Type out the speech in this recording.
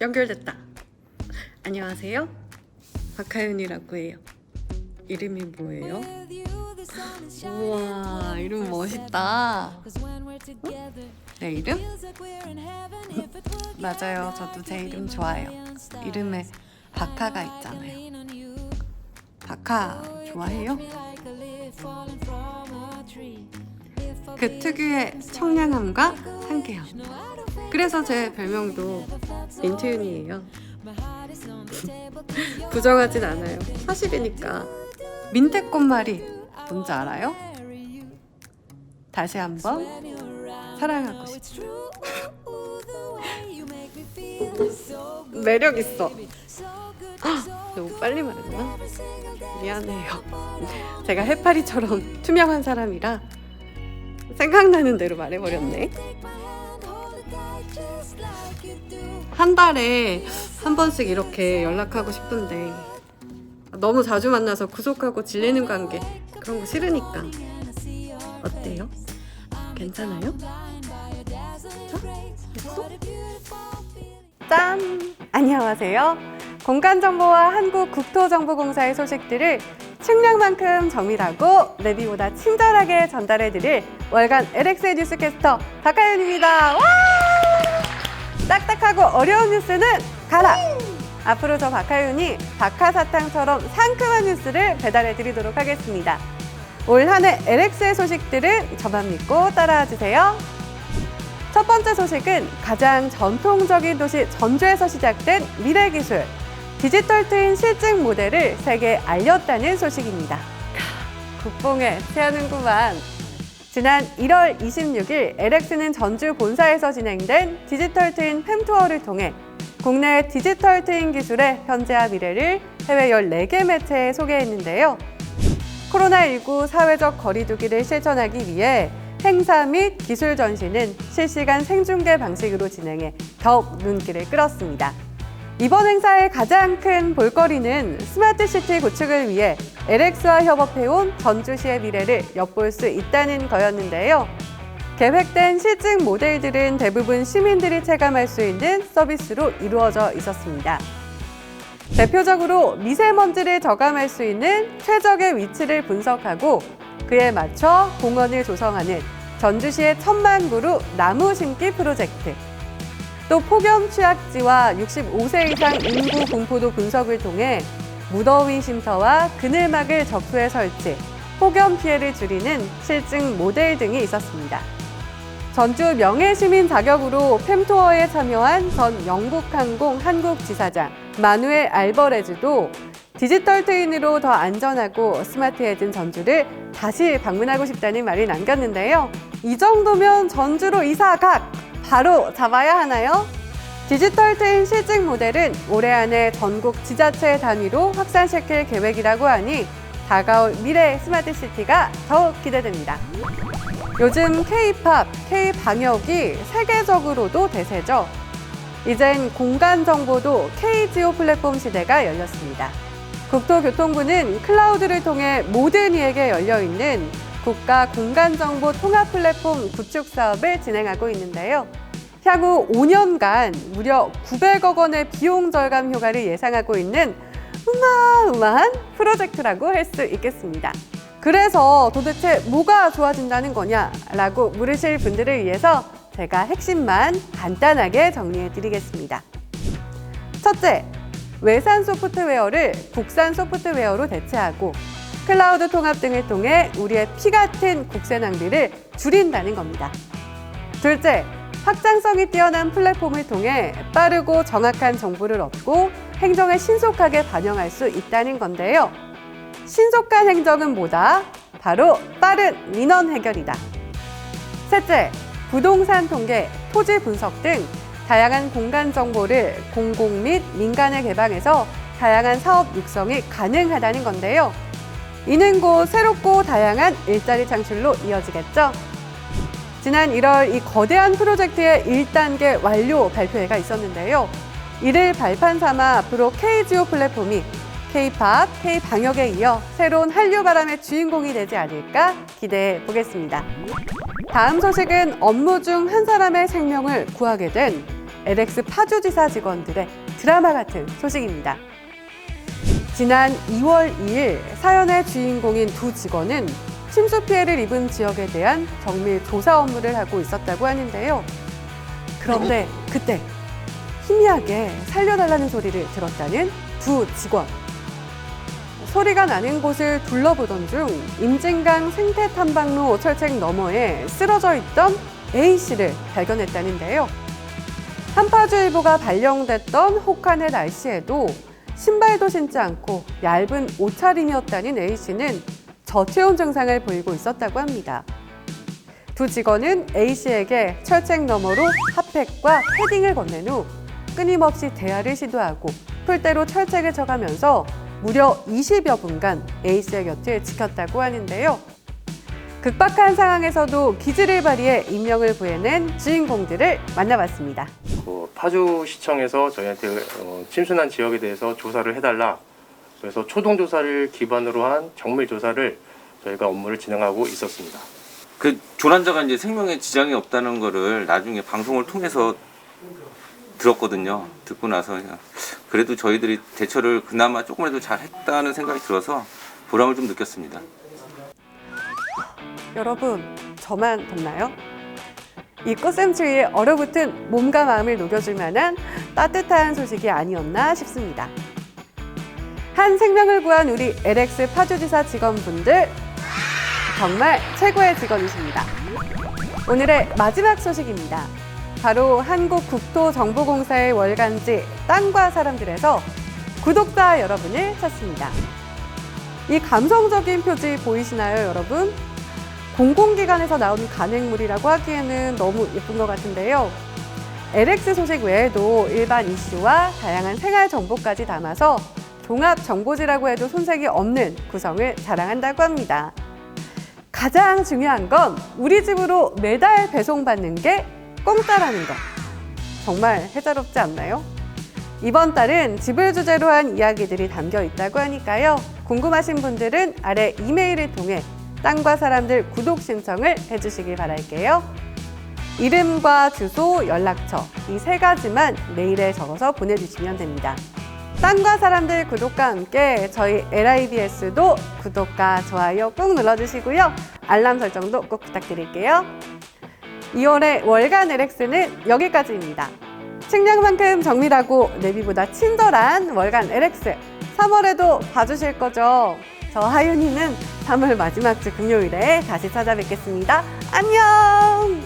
연결됐다. 안녕하세요. 박하윤이라고 해요. 이름이 뭐예요? 우와, 이름 멋있다. 내 이름? 맞아요. 저도 제 이름 좋아해요. 이름에 박하가 있잖아요. 박하 좋아해요? 그 특유의 청량함과 상쾌함. 그래서 제 별명도 민트윤이에요. 부정하진 않아요. 사실이니까. 민트꽃말이 뭔지 알아요? 다시 한번 사랑하고 싶어. 매력 있어. 너무 빨리 말했나? 미안해요. 제가 해파리처럼 투명한 사람이라 생각나는 대로 말해버렸네. 한 달에 한 번씩 이렇게 연락하고 싶은데 너무 자주 만나서 구속하고 질리는 관계, 그런 거 싫으니까. 어때요? 괜찮아요? 짠! 안녕하세요. 공간정보와 한국국토정보공사의 소식들을 측량만큼 정밀하고 내비보다 친절하게 전달해드릴 월간 LX의 뉴스캐스터 박하윤입니다. 와! 딱딱하고 어려운 뉴스는 가라! 앞으로 저 박하윤이 박하사탕처럼 상큼한 뉴스를 배달해드리도록 하겠습니다. 올 한 해 LX의 소식들은 저만 믿고 따라와주세요. 첫 번째 소식은 가장 전통적인 도시 전주에서 시작된 미래기술, 디지털 트윈 실증 모델을 세계에 알렸다는 소식입니다. 국뽕에 채하는구만. 지난 1월 26일 LX는 전주 본사에서 진행된 디지털 트윈 팸투어를 통해 국내 디지털 트윈 기술의 현재와 미래를 해외 14개 매체에 소개했는데요. 코로나19 사회적 거리두기를 실천하기 위해 행사 및 기술 전시는 실시간 생중계 방식으로 진행해 더욱 눈길을 끌었습니다. 이번 행사의 가장 큰 볼거리는 스마트시티 구축을 위해 LX와 협업해온 전주시의 미래를 엿볼 수 있다는 거였는데요. 계획된 실증 모델들은 대부분 시민들이 체감할 수 있는 서비스로 이루어져 있었습니다. 대표적으로 미세먼지를 저감할 수 있는 최적의 위치를 분석하고 그에 맞춰 공원을 조성하는 전주시의 1000만 그루 나무 심기 프로젝트, 또 폭염 취약지와 65세 이상 인구 분포도 분석을 통해 무더위 쉼터와 그늘막을 적수에 설치, 폭염 피해를 줄이는 실증 모델 등이 있었습니다. 전주 명예시민 자격으로 팸투어에 참여한 전 영국항공 한국지사장 마누엘 알버레즈도 디지털 트윈으로 더 안전하고 스마트해진 전주를 다시 방문하고 싶다는 말을 남겼는데요. 이 정도면 전주로 이사 각! 바로 잡아야 하나요? 디지털 트윈 실증 모델은 올해 안에 전국 지자체 단위로 확산시킬 계획이라고 하니 다가올 미래 스마트시티가 더욱 기대됩니다. 요즘 K-팝, K-방역이 세계적으로도 대세죠. 이젠 공간 정보도 K-지오 플랫폼 시대가 열렸습니다. 국토교통부는 클라우드를 통해 모든 이에게 열려있는 국가 공간정보 통합 플랫폼 구축 사업을 진행하고 있는데요. 향후 5년간 무려 900억 원의 비용 절감 효과를 예상하고 있는 어마어마한 프로젝트라고 할 수 있겠습니다. 그래서 도대체 뭐가 좋아진다는 거냐라고 물으실 분들을 위해서 제가 핵심만 간단하게 정리해 드리겠습니다. 첫째, 외산 소프트웨어를 국산 소프트웨어로 대체하고 클라우드 통합 등을 통해 우리의 피 같은 국세 낭비를 줄인다는 겁니다. 둘째, 확장성이 뛰어난 플랫폼을 통해 빠르고 정확한 정보를 얻고 행정에 신속하게 반영할 수 있다는 건데요. 신속한 행정은 뭐다? 바로 빠른 민원 해결이다. 셋째, 부동산 통계, 토지 분석 등 다양한 공간 정보를 공공 및 민간에 개방해서 다양한 사업 육성이 가능하다는 건데요. 이는 곧 새롭고 다양한 일자리 창출로 이어지겠죠. 지난 1월 이 거대한 프로젝트의 1단계 완료 발표회가 있었는데요. 이를 발판 삼아 앞으로 K-지오 플랫폼이 K-팝, K-방역에 이어 새로운 한류 바람의 주인공이 되지 않을까 기대해 보겠습니다. 다음 소식은 업무 중 한 사람의 생명을 구하게 된 LX 파주지사 직원들의 드라마 같은 소식입니다. 지난 2월 2일 사연의 주인공인 두 직원은 침수 피해를 입은 지역에 대한 정밀 조사 업무를 하고 있었다고 하는데요. 그런데 그때 희미하게 살려달라는 소리를 들었다는 두 직원. 소리가 나는 곳을 둘러보던 중 임진강 생태탐방로 철책 너머에 쓰러져 있던 A씨를 발견했다는데요. 한파주의보가 발령됐던 혹한의 날씨에도 신발도 신지 않고 얇은 옷차림이었다는 A씨는 저체온 증상을 보이고 있었다고 합니다. 두 직원은 A씨에게 철책 너머로 핫팩과 패딩을 건넨 후 끊임없이 대화를 시도하고 풀대로 철책을 쳐가면서 무려 20여 분간 A씨의 곁을 지켰다고 하는데요. 급박한 상황에서도 기지를 발휘해 인명을 구해낸 주인공들을 만나봤습니다. 파주시청에서 저희한테 침수난 지역에 대해서 조사를 해달라. 그래서 초동조사를 기반으로 한 정밀조사를 저희가 업무를 진행하고 있었습니다. 그 조난자가 이제 생명에 지장이 없다는 거를 나중에 방송을 통해서 들었거든요. 듣고 나서 그래도 저희들이 대처를 그나마 조금이라도 잘했다는 생각이 들어서 보람을 좀 느꼈습니다. 여러분, 저만 덥나요? 이 꽃샘추위에 얼어붙은 몸과 마음을 녹여줄 만한 따뜻한 소식이 아니었나 싶습니다. 한 생명을 구한 우리 LX 파주지사 직원분들 정말 최고의 직원이십니다. 오늘의 마지막 소식입니다. 바로 한국국토정보공사의 월간지 땅과 사람들에서 구독자 여러분을 찾습니다. 이 감성적인 표지 보이시나요, 여러분? 공공기관에서 나온 간행물이라고 하기에는 너무 예쁜 것 같은데요. LX 소식 외에도 일반 이슈와 다양한 생활 정보까지 담아서 종합 정보지라고 해도 손색이 없는 구성을 자랑한다고 합니다. 가장 중요한 건 우리 집으로 매달 배송받는 게 공짜라는 것. 정말 해자롭지 않나요? 이번 달은 집을 주제로 한 이야기들이 담겨 있다고 하니까요. 궁금하신 분들은 아래 이메일을 통해 땅과 사람들 구독 신청을 해주시길 바랄게요. 이름과 주소, 연락처 이 세 가지만 메일에 적어서 보내주시면 됩니다. 땅과 사람들 구독과 함께 저희 LIBS도 구독과 좋아요 꾹 눌러주시고요. 알람 설정도 꼭 부탁드릴게요. 2월의 월간 LX는 여기까지입니다. 측량만큼 정밀하고 내비보다 친절한 월간 LX 3월에도 봐주실 거죠? 저 하윤이는 3월 마지막 주 금요일에 다시 찾아뵙겠습니다. 안녕!